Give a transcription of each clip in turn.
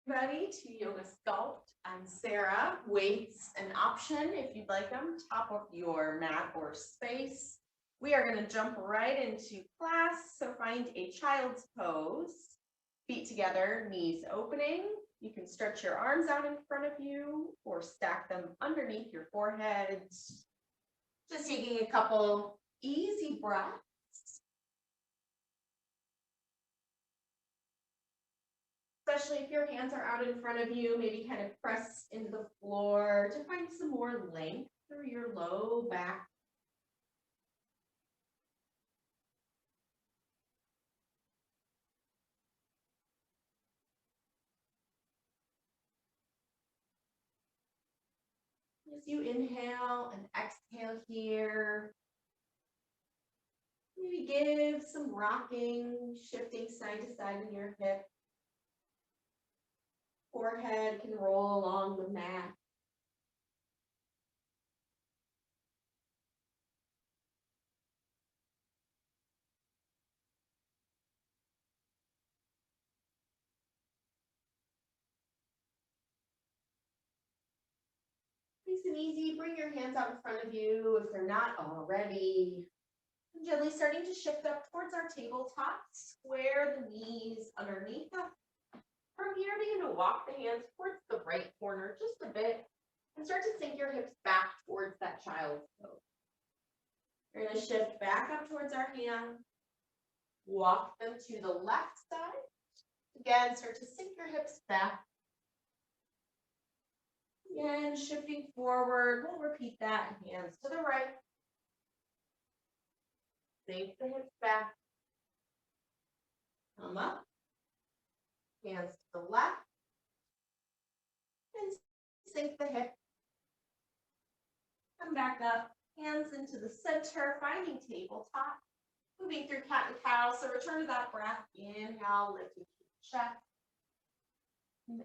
Ready to yoga sculpt. I'm Sarah. Weights an option if you'd like them, top of your mat or space. We are going to jump right into class. So find a child's pose, feet together, knees opening. You can stretch your arms out in front of you or stack them underneath your forehead. Just taking a couple easy breaths. Especially if your hands are out in front of you, maybe kind of press into the floor to find some more length through your low back. As you inhale and exhale here, maybe give some rocking, shifting side to side in your hip. Forehead can roll along the mat. Nice and easy. Bring your hands out in front of you if they're not already. And gently starting to shift up towards our tabletop. Square the knees underneath us. From here, begin to walk the hands towards the right corner just a bit and start to sink your hips back towards that child's pose. We're going to shift back up towards our hands. Walk them to the left side. Again, start to sink your hips back. Again, shifting forward. We'll repeat that. Hands to the right. Sink the hips back. Come up. Hands to the left. And sink the hip. Come back up. Hands into the center, finding tabletop. Moving through cat and cow. So return to that breath. Inhale, lifting the chest. And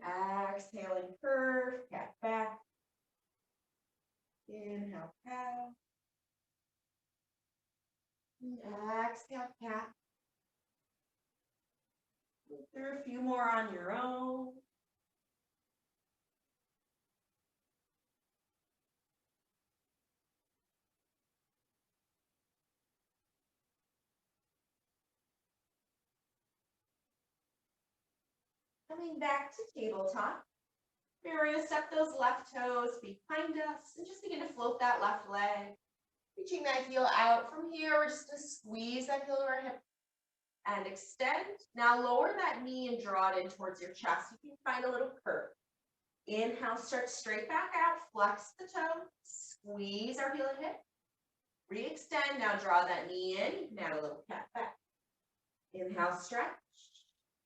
exhaling, curve, cat back. Inhale, cow. And exhale, cat. Move through a few more on your own. Coming back to tabletop. We're going to step those left toes behind us and just begin to float that left leg. Reaching that heel out. From here, we're just going to squeeze that heel to our hip and extend. Now lower that knee and draw it in towards your chest. You can find a little curve. Inhale, stretch straight back out. Flex the toe. Squeeze our heel and hip. Re-extend. Now draw that knee in. You can add a little cat back. Inhale, stretch.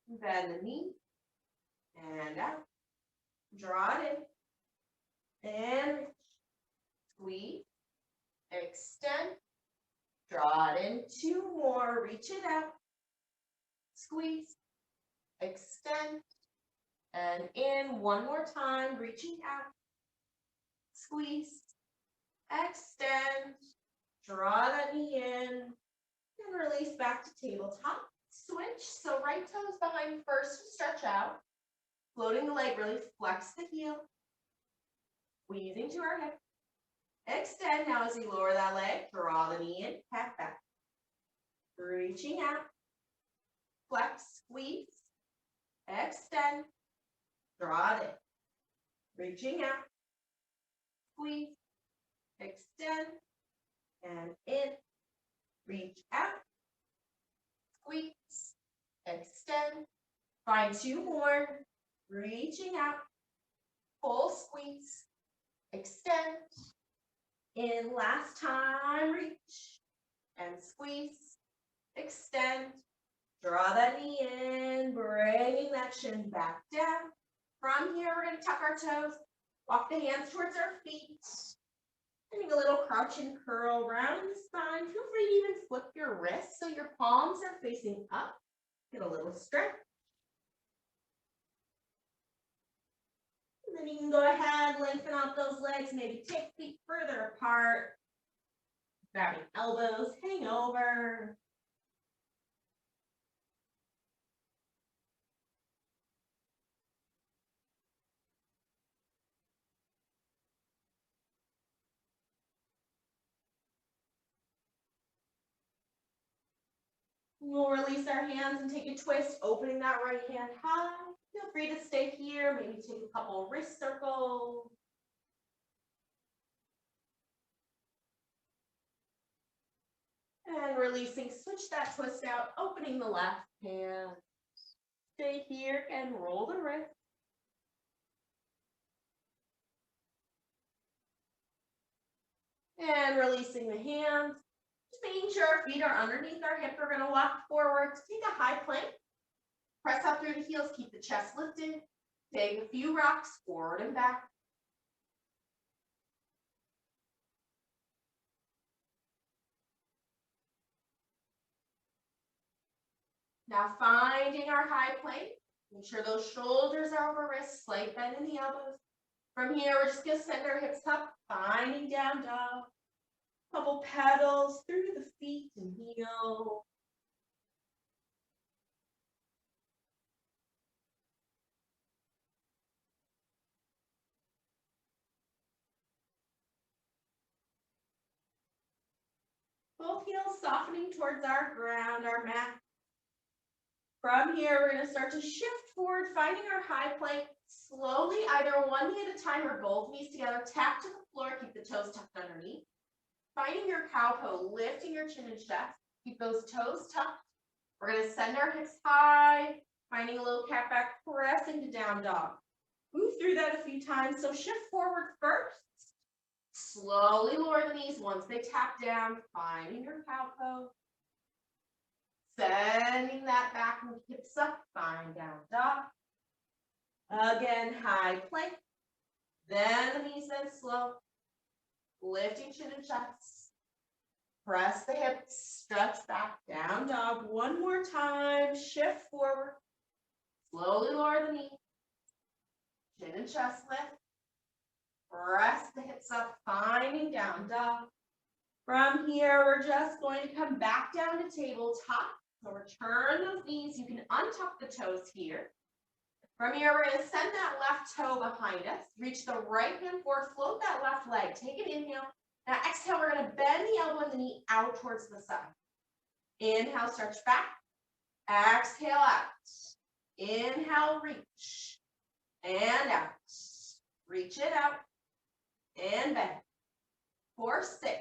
Bend the knee. And out. Draw it in. And reach. Squeeze. Extend. Draw it in. Two more. Reach it out. Squeeze. Extend. And in. One more time. Reaching out. Squeeze. Extend. Draw that knee in. And release back to tabletop. Switch. So right toes behind first to stretch out. Floating the leg, really flex the heel. Squeezing to our hip. Extend. Now as you lower that leg, draw the knee in, cat back. Reaching out. Flex, squeeze. Extend. Draw it in. Reaching out. Squeeze. Extend. And in. Reach out. Squeeze. Extend. Find two more. Reaching out. Full squeeze. Extend. In. Last time. Reach. And squeeze. Extend. Draw that knee in. Bringing that shin back down. From here, we're going to tuck our toes. Walk the hands towards our feet. Doing a little crouch and curl around the spine. Feel free to even flip your wrists so your palms are facing up. Get a little stretch. And then you can go ahead, lengthen out those legs, maybe take feet further apart. Grabbing elbows, hang over. We'll release our hands and take a twist, opening that right hand high. Feel free to stay here, maybe take a couple wrist circles. And releasing, switch that twist out, opening the left hand. Stay here and roll the wrist. And releasing the hands. Just making sure our feet are underneath our hip. We're going to walk forward to take a high plank. Press up through the heels, keep the chest lifted. Take a few rocks forward and back. Now finding our high plank. Make sure those shoulders are over wrists, slight bend in the elbows. From here, we're just going to send our hips up, finding down dog. Couple pedals through the feet and heel. Both heels softening towards our ground, our mat. From here, we're going to start to shift forward, finding our high plank. Slowly, either one knee at a time or both knees together. Tap to the floor, keep the toes tucked underneath. Finding your cow pose, lifting your chin and chest. Keep those toes tucked. We're going to send our hips high, finding a little cat back, pressing to down dog. Move through that a few times. So shift forward first. Slowly lower the knees once they tap down, finding your cow pose. Sending that back and hips up, find down dog. Again, high plank. Then the knees then slow. Lifting chin and chest. Press the hips, stretch back, down dog. One more time, shift forward. Slowly lower the knee. Chin and chest lift. Press the hips up, finding down dog. From here, we're just going to come back down to tabletop. So return those knees. You can untuck the toes here. From here, we're going to send that left toe behind us. Reach the right hand forward, float that left leg. Take an inhale. Now exhale, we're going to bend the elbow and the knee out towards the side. Inhale, stretch back. Exhale out. Inhale, reach. And out. Reach it out. And bend. 4, 6.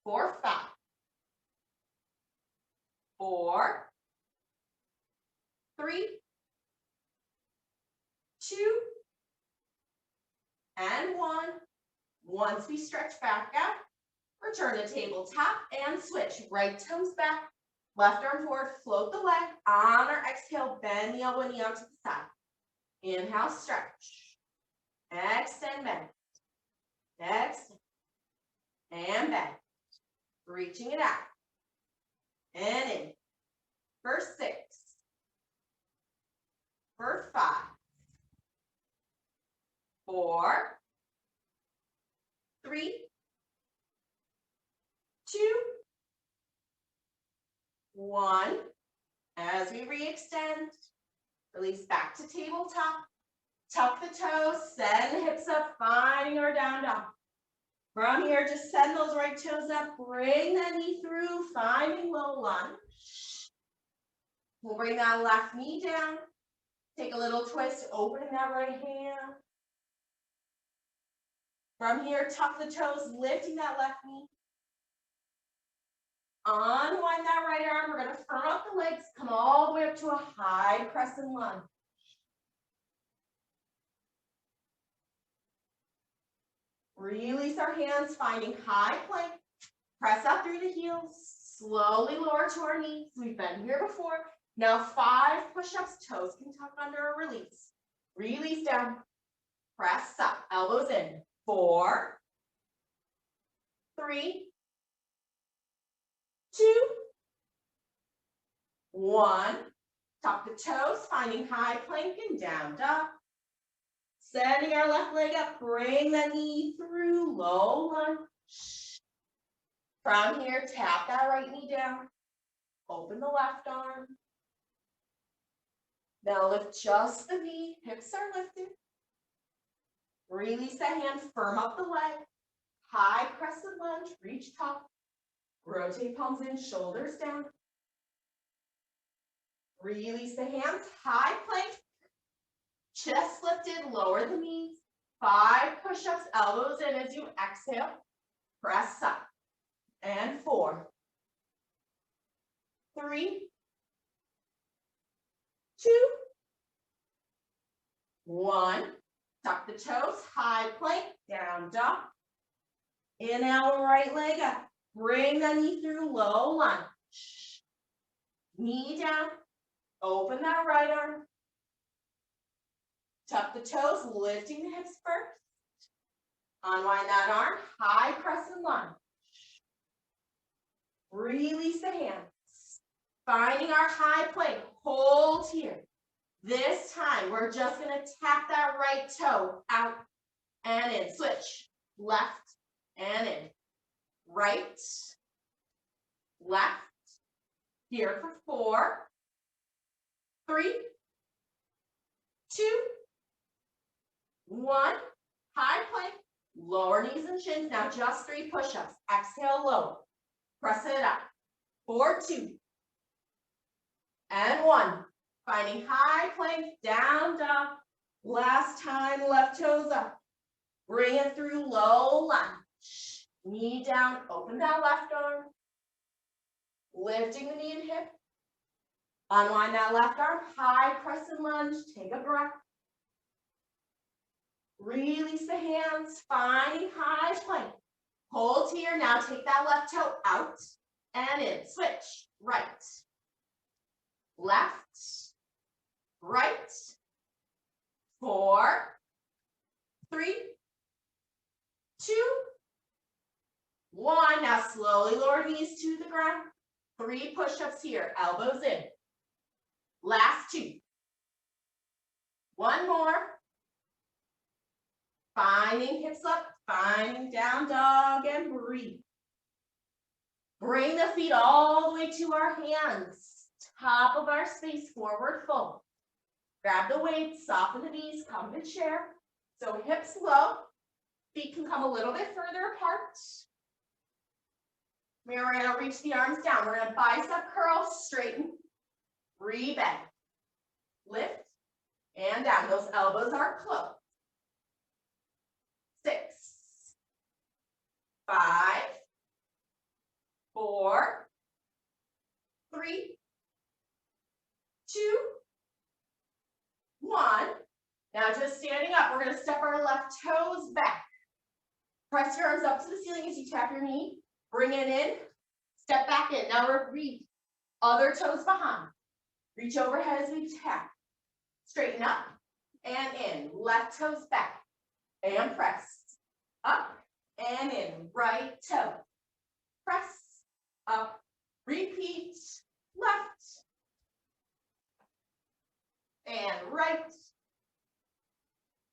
4, 5. 4, 3, 2, and 1. Once we stretch back out, return to tabletop and switch. Right toes back, left arm forward, float the leg. On our exhale, bend the elbow and knee out to the side. Inhale, stretch. Extend, bend. Extend. And bend. Reaching it out. And in. For 6. For 5. 4. 3. 2. 1. As we re-extend, release back to tabletop. Tuck the toes, send the hips up, finding our down dog. From here, just send those right toes up, bring that knee through, finding low lunge. We'll bring that left knee down. Take a little twist, opening that right hand. From here, tuck the toes, lifting that left knee. Unwind that right arm. We're going to firm up the legs, come all the way up to a high crescent lunge. Release our hands, finding high plank. Press up through the heels. Slowly lower to our knees. We've been here before. Now 5 push-ups, toes can tuck under or release. Release down. Press up, elbows in. 4, 3, 2, 1. Tuck the toes, finding high plank and down dog. Sending our left leg up, bring the knee through, low lunge. From here, tap that right knee down. Open the left arm. Now lift just the knee, hips are lifted. Release that hand, firm up the leg. High crescent lunge, reach top. Rotate palms in, shoulders down. Release the hands, high plank. Chest lifted, lower the knees. 5 push-ups, elbows in as you exhale. Press up. And 4, 3, 2, 1. Tuck the toes, high plank, down dog. Inhale, right leg up. Bring the knee through, low lunge. Knee down. Open that right arm. Tuck the toes, lifting the hips first. Unwind that arm, high crescent lunge. Release the hands. Finding our high plank, hold here. This time, we're just gonna tap that right toe out and in. Switch, left and in. Right, left. Here for 4, 3, 2, 1. High plank, lower knees and shins. Now just 3 push-ups. Exhale, low. Press it up. 4, 2, and 1. Finding high plank, down dog. Last time, left toes up. Bring it through, low lunge. Knee down, open that left arm. Lifting the knee and hip. Unwind that left arm, high crescent lunge. Take a breath. Release the hands, finding high plank. Hold here, now take that left toe out and in. Switch, right, left, right. 4, 3, 2, 1. Now slowly lower knees to the ground. 3 push-ups here, elbows in. Last 2. 1 more. Finding hips up, finding down dog, and breathe. Bring the feet all the way to our hands. Top of our space, forward fold. Grab the weight, soften the knees, come to chair. So hips low, feet can come a little bit further apart. We're gonna reach the arms down. We're gonna bicep curl, straighten, rebend. Lift, and down. Those elbows are closed. 6, 5, 4, 3, 2, 1. Now just standing up, we're gonna step our left toes back. Press your arms up to the ceiling as you tap your knee. Bring it in, step back in. Now reach, other toes behind. Reach overhead as we tap. Straighten up and in. Left toes back and press. Up and in. Right toe. Press. Up. Repeat. Left. And right.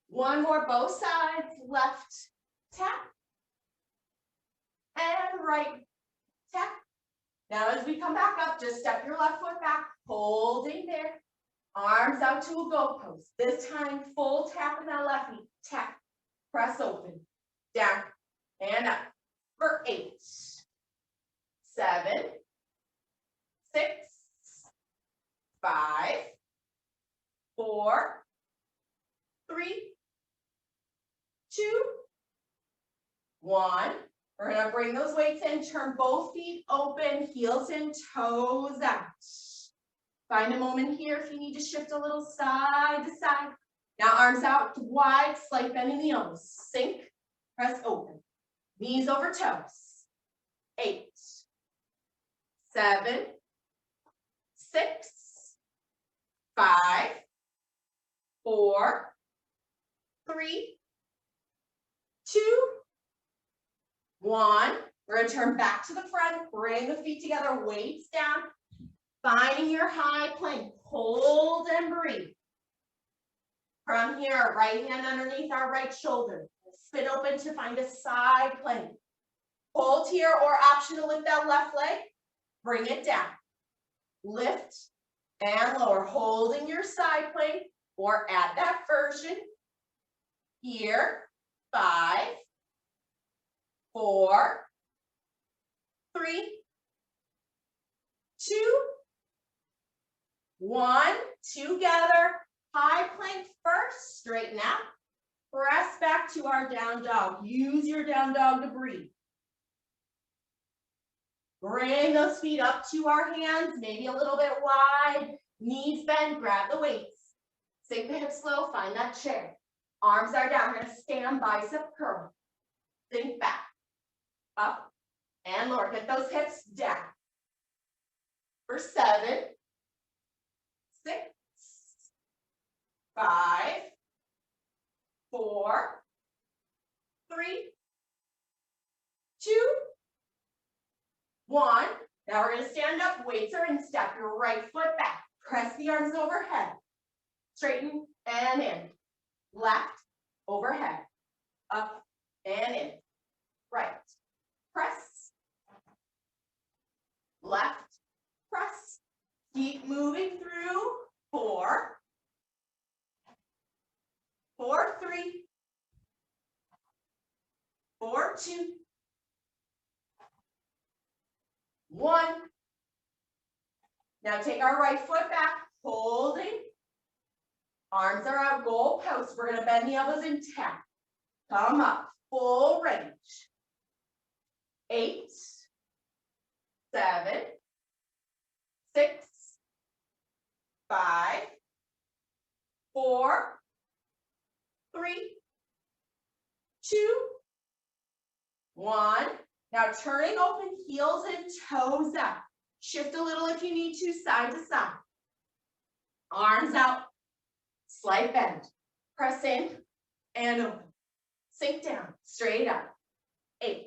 One more, both sides. Left. Tap. And right. Tap. Now as we come back up, just step your left foot back. Holding there. Arms out to a goalpost. This time, full tap in that left knee. Tap. Press open. Down. And up. For 8, 7, 6, 5, 4, 3, 2, 1. We're going to bring those weights in. Turn both feet open. Heels in, toes out. Find a moment here if you need to shift a little side to side. Now arms out wide, slight bend in the elbows. Sink, press open. Knees over toes. 8, 7, 6, 5, 4, 3, 2, 1. We're going to turn back to the front. Bring the feet together, weights down. Finding your high plank. Hold and breathe. From here, right hand underneath our right shoulder. Spin open to find a side plank. Hold here or option to lift that left leg. Bring it down. Lift and lower. Holding your side plank or add that version. Here, 5, 4, 3, 2, 1, together. High plank first, straighten out. Press back to our down dog. Use your down dog to breathe. Bring those feet up to our hands, maybe a little bit wide. Knees bend, grab the weights. Sink the hips low, find that chair. Arms are down, we're gonna stand bicep curl. Sink back, up, and lower. Get those hips down. For 7, 6, 5, 4, 3, 2, 1. Now we're going to stand up, weights are in, step your right foot back. Press the arms overhead. Straighten and in. Left, overhead. Up and in. Right. Press. Left. Press. Keep moving through. 4, 4, 3, 4, 2, 1. Now take our right foot back, holding. Arms are out, goal post. We're going to bend the elbows in 10. Come up, full range. 8, 7, 6, 5, 4, 3, 2, 1. Now turning open, heels and toes up. Shift a little if you need to, side to side. Arms out, slight bend. Press in and open. Sink down, straight up. 8,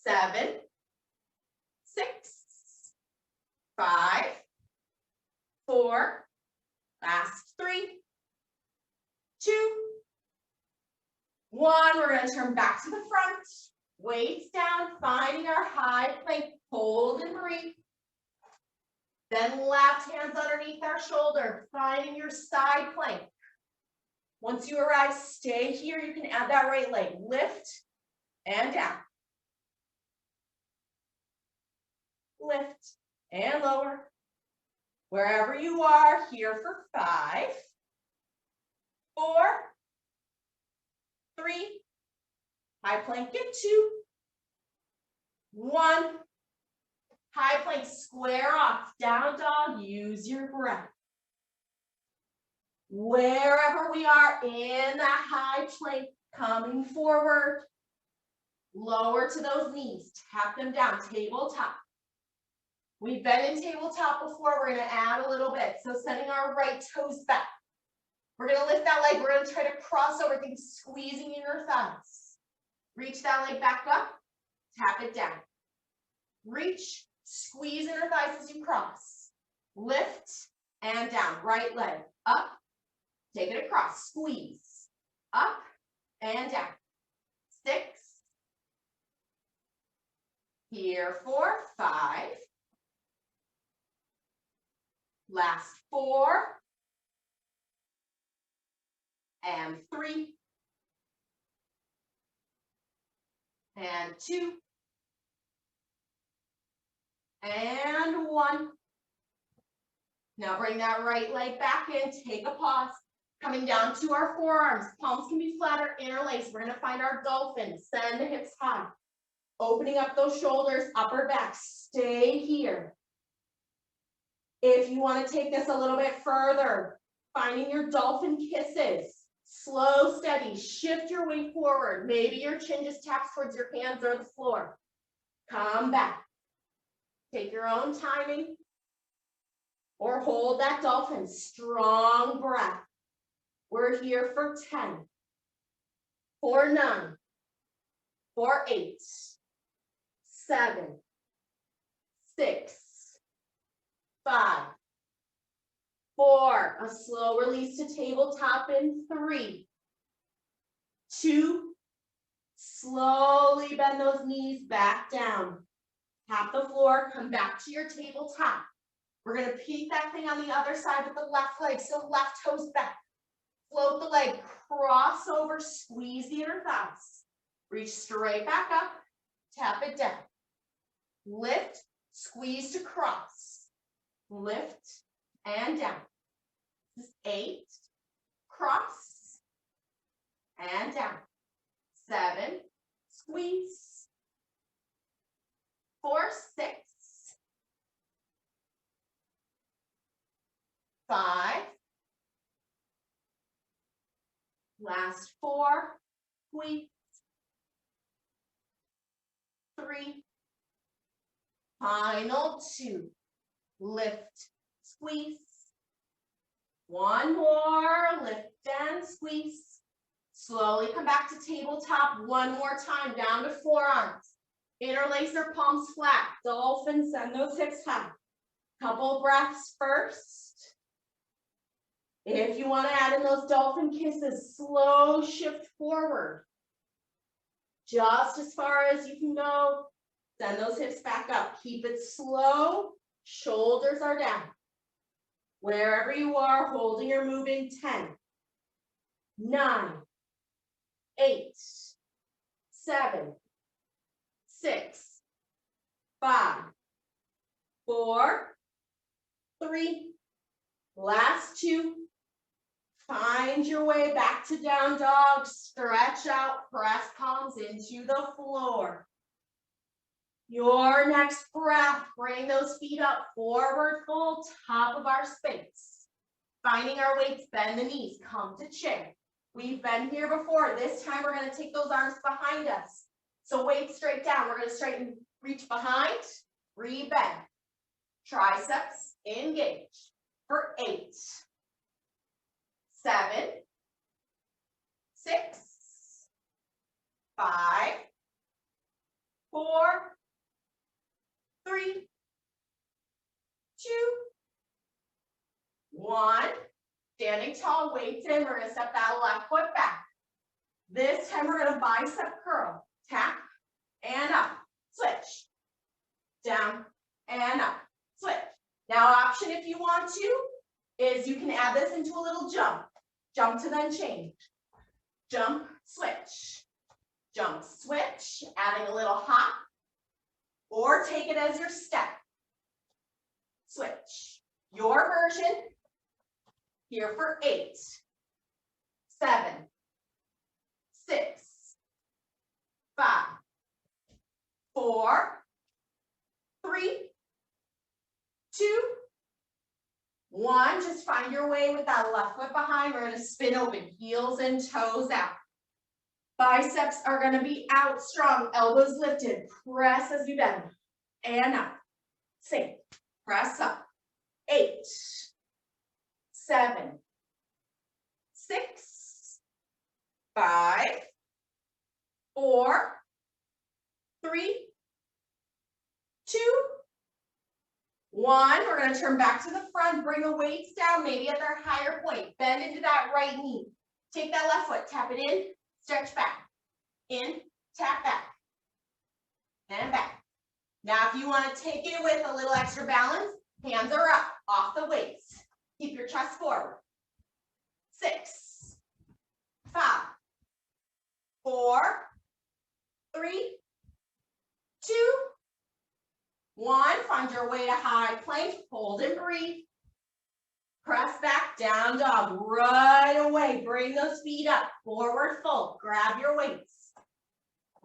7, 6, 5, 4, last 3, 2, 1. We're going to turn back to the front. Weights down, finding our high plank. Hold and breathe. Then left hands underneath our shoulder, finding your side plank. Once you arrive, stay here. You can add that right leg. Lift and down. Lift and lower. Wherever you are, here for 5, 4, 3, high plank at 2, 1. High plank, square off, down dog, use your breath. Wherever we are in that high plank, coming forward, lower to those knees, tap them down, tabletop. We've been in tabletop before, we're gonna add a little bit. So sending our right toes back. We're gonna lift that leg, we're gonna try to cross over, think squeezing in your thighs. Reach that leg back up, tap it down. Reach, squeeze in your thighs as you cross. Lift and down, right leg up, take it across, squeeze, up and down. 6, here for 5, last 4, and 3, and 2, and 1. Now bring that right leg back in, take a pause. Coming down to our forearms, palms can be flat or interlaced. We're gonna find our dolphin, send the hips high. Opening up those shoulders, upper back, stay here. If you wanna take this a little bit further, finding your dolphin kisses. Slow, steady, shift your weight forward. Maybe your chin just taps towards your hands or the floor. Come back. Take your own timing. Or hold that dolphin, strong breath. We're here for 10, for 9, for 8, 7, 6, 5, 4, a slow release to tabletop in 3, 2, slowly bend those knees back down. Tap the floor, come back to your tabletop. We're gonna peek that thing on the other side with the left leg, so left toes back. Float the leg, cross over, squeeze the inner thighs. Reach straight back up, tap it down. Lift, Squeeze to cross. Lift and down. This is 8. Cross and down. 7. Squeeze. 4, 6. 5. Last 4. Squeeze. 3. Final 2. Lift, squeeze. 1 more. Lift and squeeze. Slowly come back to tabletop. 1 more time. Down to forearms. Interlace your palms flat. Dolphin, send those hips high. Couple breaths first. If you want to add in those dolphin kisses, slow shift forward. Just as far as you can go. Send those hips back up. Keep it slow. Shoulders are down. Wherever you are, holding or moving. 10, 9, 8, 7, 6, 5, 4, 3. Last 2. Find your way back to down dog. Stretch out, press palms into the floor. Your next breath, bring those feet up, forward fold, top of our space. Finding our weights, bend the knees, come to chair. We've been here before. This time we're going to take those arms behind us. So weight straight down. We're going to straighten, reach behind, re-bend. Triceps engage for 8, 7, 6, 5, 4, 3, 2, 1. Standing tall, weights in. We're going to step that left foot back. This time we're going to bicep curl. Tap and up. Switch. Down and up. Switch. Now option if you want to is you can add this into a little jump. Jump to then change. Jump, switch. Jump, switch. Adding a little hop. Or take it as your step. Switch. Your version. Here for 8, 7, 6, 5, 4, 3, 2, 1. Just find your way with that left foot behind. We're going to spin open, heels and toes out. Biceps are going to be out strong, elbows lifted. Press as you bend. And up. Sink. Press up. 8, 7, 6, 5, 4, 3, 2, 1. We're going to turn back to the front, bring the weights down, maybe at their higher point. Bend into that right knee. Take that left foot, tap it in, stretch back. In, tap back. And back. Now if you want to take it with a little extra balance, hands are up, off the weights. Keep your chest forward. 6, 5, 4, 3, 2, 1. Find your way to high plank. Hold and breathe. Press back, down dog. Right away. Bring those feet up. Forward fold. Grab your weights.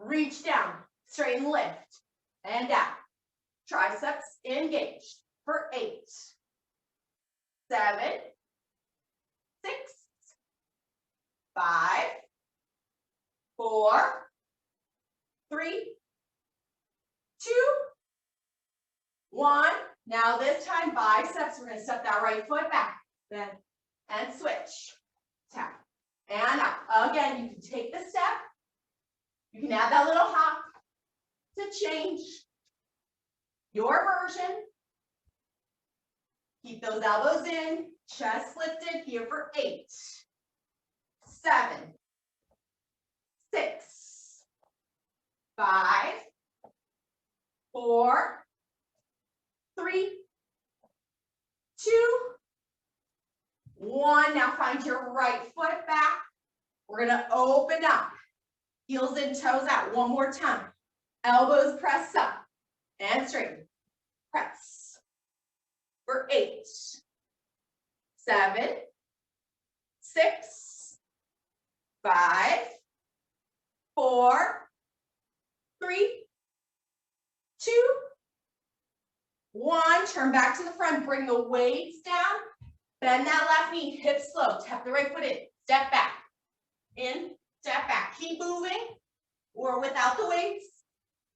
Reach down. Straighten, lift. And down. Triceps engaged for 8, 7, 6, 5, 4, 3, 2, 1. Now this time biceps, we're going to step that right foot back. Then and switch. Tap. And up. Again, you can take the step. You can add that little hop to change your version. Keep those elbows in, chest lifted here for 8, 7, 6, 5, 4, 3, 2, 1. Now find your right foot back. We're going to open up. Heels and toes out. One more time. Elbows press up and straighten. press. For 8, 7, 6, 5, 4, 3, 2, 1. Turn back to the front. Bring the weights down. Bend that left knee. Hips slow. Tap the right foot in. Step back. In. Step back. Keep moving. Or without the weights.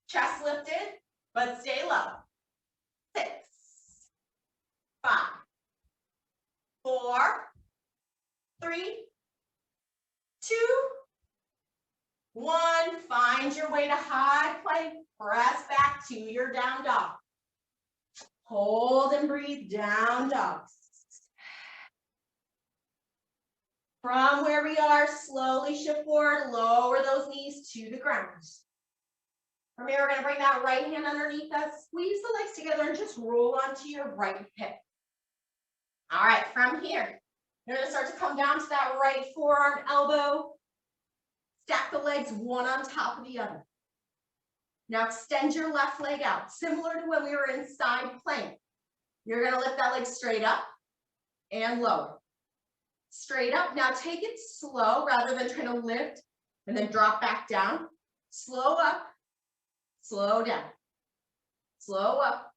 Chest lifted, but stay low. 6, 5, 4, 3, 2, 1. Find your way to high plank. Press back to your down dog. Hold and breathe, down dogs. From where we are, slowly shift forward, lower those knees to the ground. From here, we're going to bring that right hand underneath us, squeeze the legs together, and just roll onto your right hip. All right, from here, you're going to start to come down to that right forearm, elbow. Stack the legs one on top of the other. Now extend your left leg out, similar to when we were in side plank. You're going to lift that leg straight up and lower. Straight up. Now take it slow rather than trying to lift and then drop back down. Slow up, slow down, slow up,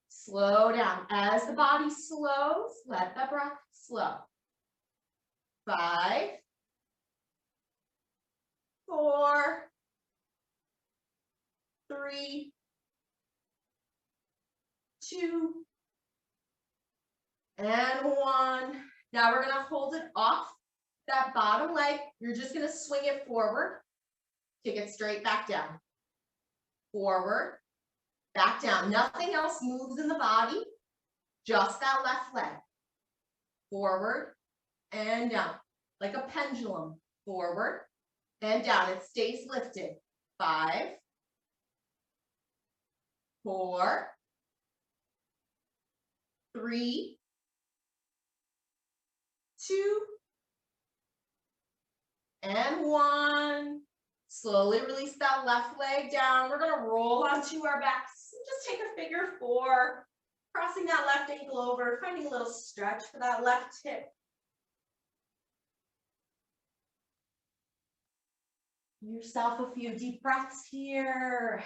slow down. As the body slows, let the breath slow. 5, 4, 3, 2, and 1. Now we're going to hold it off that bottom leg. You're just going to swing it forward. Take it straight back down. Forward, back down. Nothing else moves in the body, just that left leg. Forward and down, like a pendulum. Forward and down. It stays lifted. 5, 4, 3, 2, and 1. Slowly release that left leg down. We're going to roll onto our backs. Just take a figure 4, crossing that left ankle over, finding a little stretch for that left hip. Give yourself a few deep breaths here.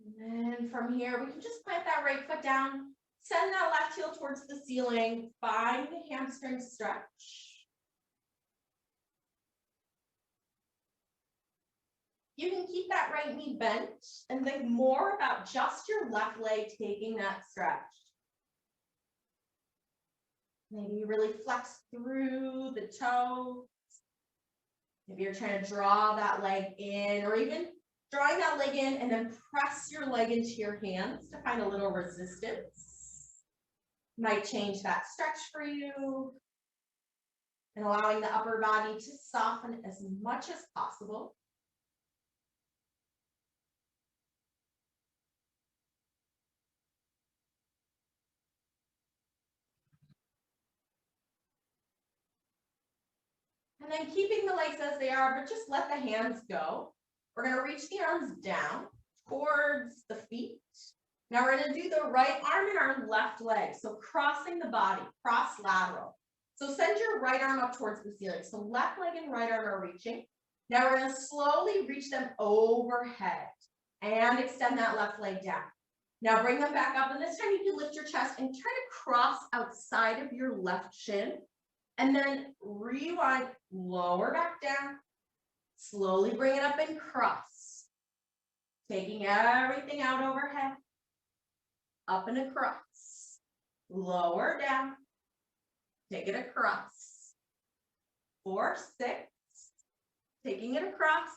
And then from here, we can just plant that right foot down, send that left heel towards the ceiling, find the hamstring stretch. You can keep that right knee bent and think more about just your left leg taking that stretch. Maybe you really flex through the toes. Maybe you're trying to draw that leg in, or even drawing that leg in and then press your leg into your hands to find a little resistance. Might change that stretch for you. And allowing the upper body to soften as much as possible. And then keeping the legs as they are, but just let the hands go. We're going to reach the arms down towards the feet. Now we're going to do the right arm and our left leg. So crossing the body, cross lateral. So send your right arm up towards the ceiling. So left leg and right arm are reaching. Now we're going to slowly reach them overhead and extend that left leg down. Now bring them back up, and this time you can lift your chest and try to cross outside of your left shin. And then rewind, lower back down. Slowly bring it up and cross. Taking everything out overhead. Up and across. Lower down. Take it across. 4, 6. Taking it across.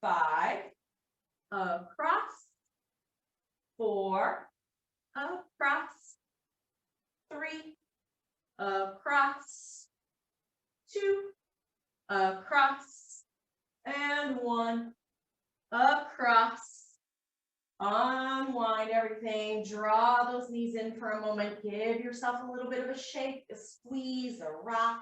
5. Across. 4. Across. 3. Across. 2. Across. and one. Across. Unwind everything. Draw those knees in for a moment. Give yourself a little bit of a shake, a squeeze, a rock.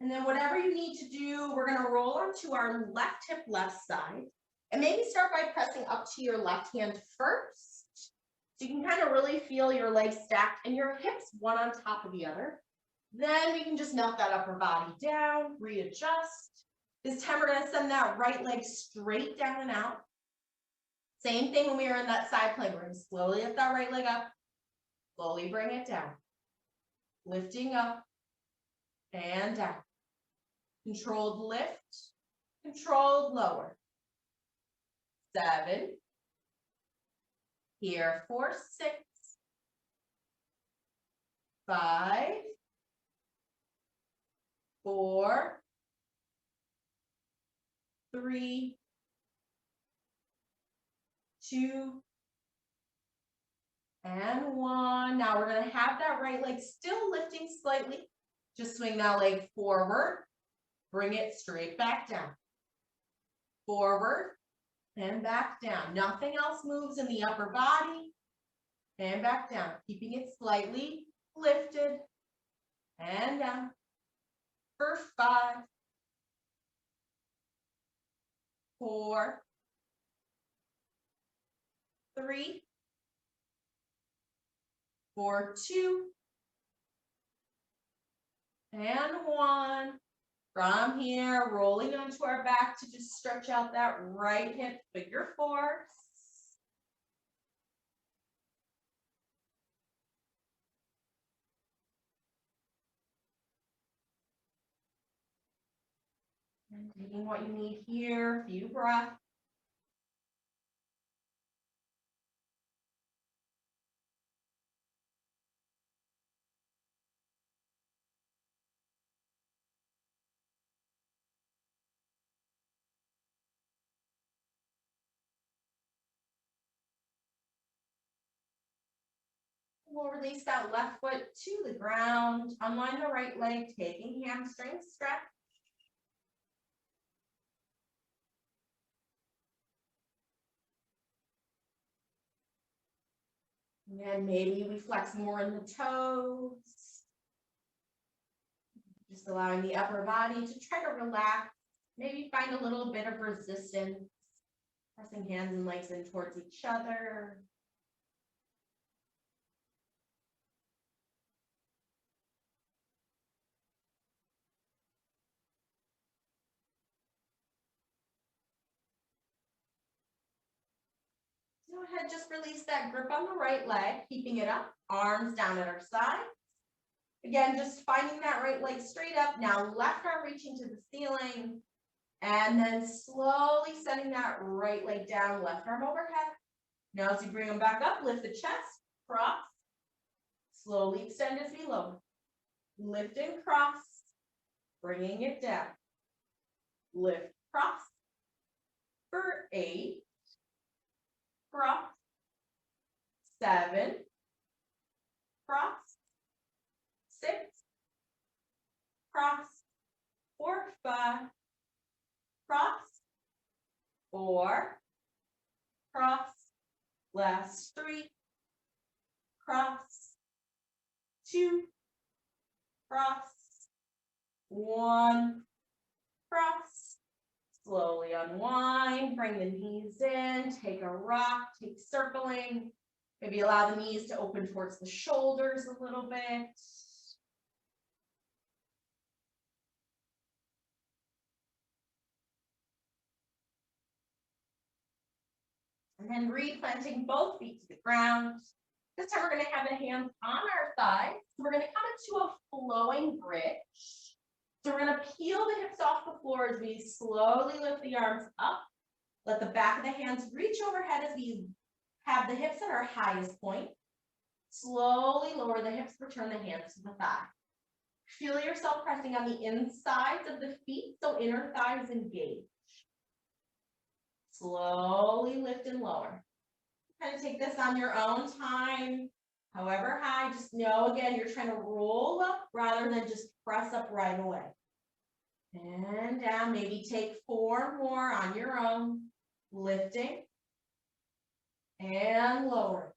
And then whatever you need to do, we're going to roll onto our left hip, left side. And maybe start by pressing up to your left hand first. So you can kind of really feel your legs stacked and your hips one on top of the other. Then we can just melt that upper body down, readjust. This time we're going to send that right leg straight down and out. Same thing when we were in that side plank. We're going to slowly lift that right leg up, slowly bring it down. Lifting up and down. Controlled lift, controlled lower. 7. Here for 6. 5. 4. 3. 2. And 1. Now we're going to have that right leg still lifting slightly. Just swing that leg forward. Bring it straight back down. Forward and back down. Nothing else moves in the upper body. And back down. Keeping it slightly lifted. And down. For 5. 4. 3. For 2. And 1. From here, rolling onto our back to just stretch out that right hip, figure 4. And taking what you need here, a few breaths. We'll release that left foot to the ground. Unwind the right leg, taking hamstring stretch. And maybe we flex more in the toes. Just allowing the upper body to try to relax. Maybe find a little bit of resistance. Pressing hands and legs in towards each other. Go ahead, just release that grip on the right leg, keeping it up, arms down at our sides. Again, just finding that right leg straight up. Now left arm reaching to the ceiling, and then slowly sending that right leg down, left arm overhead. Now as you bring them back up, lift the chest, cross. Slowly extend as we lower. Lift and cross, bringing it down. Lift, cross. For 8. Cross. 7. Cross. 6. Cross. 4, 5. Cross. 4. Cross. Last 3. Cross. 2. Cross. 1. Cross. Slowly unwind, bring the knees in, take a rock, take circling. Maybe allow the knees to open towards the shoulders a little bit. And then replanting both feet to the ground. This time we're going to have the hands on our thighs. We're going to come into a flowing bridge. So we're going to peel the hips off the floor as we slowly lift the arms up. Let the back of the hands reach overhead as we have the hips at our highest point. Slowly lower the hips, return the hands to the thigh. Feel yourself pressing on the insides of the feet, so inner thighs engage. Slowly lift and lower. Kind of take this on your own time. However high, just know again, you're trying to roll up rather than just press up right away. And down, maybe take 4 more on your own, lifting and lowering.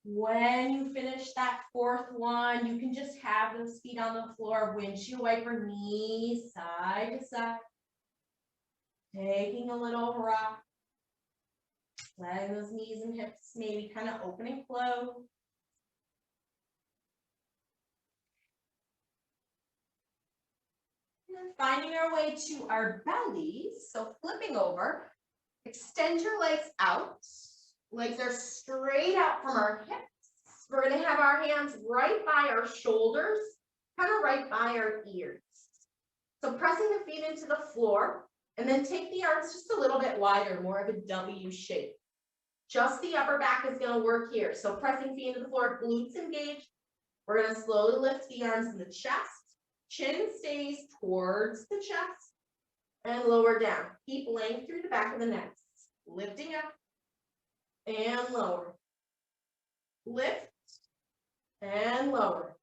When you finish that 4th one, you can just have those feet on the floor, windshield wiper, knees side to side. Taking a little rock. Letting those knees and hips maybe kind of open and close. And then finding our way to our bellies. So flipping over, extend your legs out. Legs are straight out from our hips. We're going to have our hands right by our shoulders, kind of right by our ears. So pressing the feet into the floor, and then take the arms just a little bit wider, more of a W shape. Just the upper back is going to work here. So pressing feet into the floor, glutes engaged. We're going to slowly lift the arms in the chest. Chin stays towards the chest and lower down. Keep length through the back of the neck. Lifting up and lower. Lift and lower.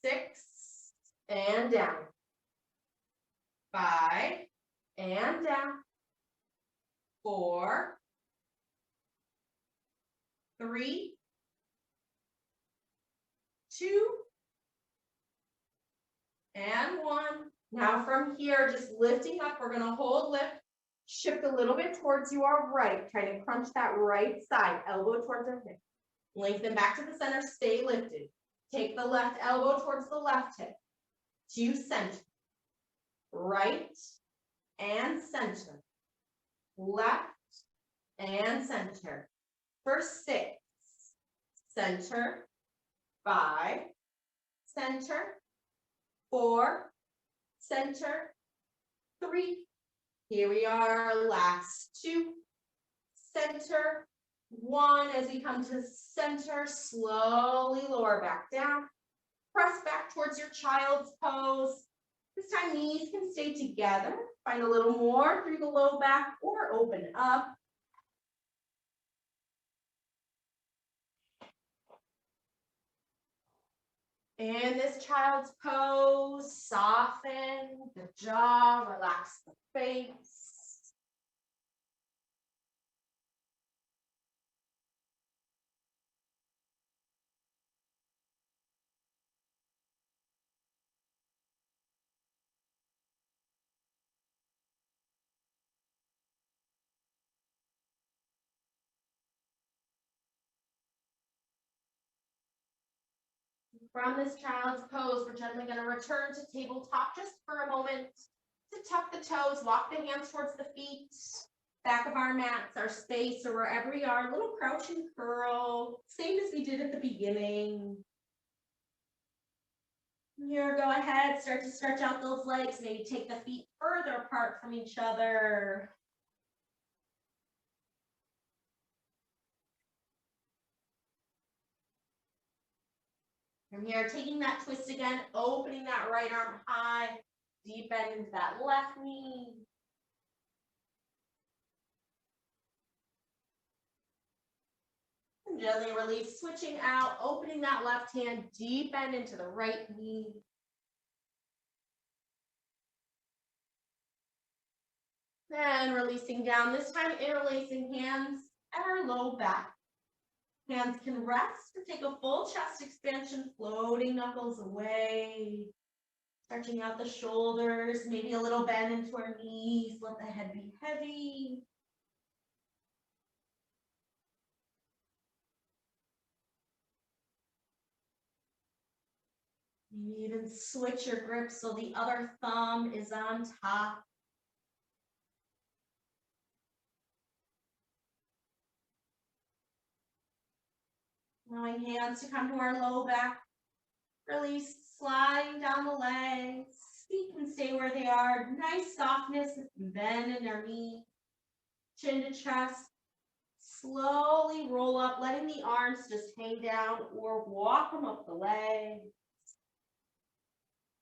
6 and down. 5 and down. 4, 3, 2, and 1. Now from here, just lifting up, we're going to hold lift, shift a little bit towards your right, trying to crunch that right side, elbow towards our hip. Lengthen back to the center, stay lifted. Take the left elbow towards the left hip, to center. Right and center. Left and center. For 6, center. 5, center. 4, center. 3. Here we are, last 2. Center. 1, as we come to center, slowly lower back down. Press back towards your child's pose. This time, knees can stay together. Find a little more through the low back or open up. In this child's pose, soften the jaw, relax the face. From this child's pose, we're gently going to return to tabletop just for a moment to tuck the toes, walk the hands towards the feet, back of our mats, our space, or wherever we are, a little crouch and curl, same as we did at the beginning. Here, go ahead, start to stretch out those legs, maybe take the feet further apart from each other. From here, taking that twist again, opening that right arm high, deep bend into that left knee. And gently release, switching out, opening that left hand, deep bend into the right knee. Then releasing down, this time interlacing hands at our low back. Hands can rest or take a full chest expansion, floating knuckles away. Stretching out the shoulders, maybe a little bend into our knees, let the head be heavy. Maybe even switch your grip so the other thumb is on top. Allowing hands to come to our low back. Release, sliding down the legs. Feet can stay where they are. Nice softness, bend in our knee. Chin to chest. Slowly roll up, letting the arms just hang down or walk them up the legs.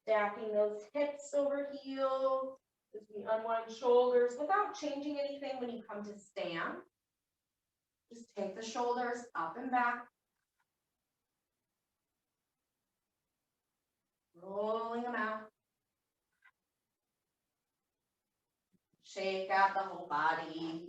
Stacking those hips over heels as we unwind shoulders without changing anything when you come to stand. Just take the shoulders up and back. Rolling them out. Shake out the whole body.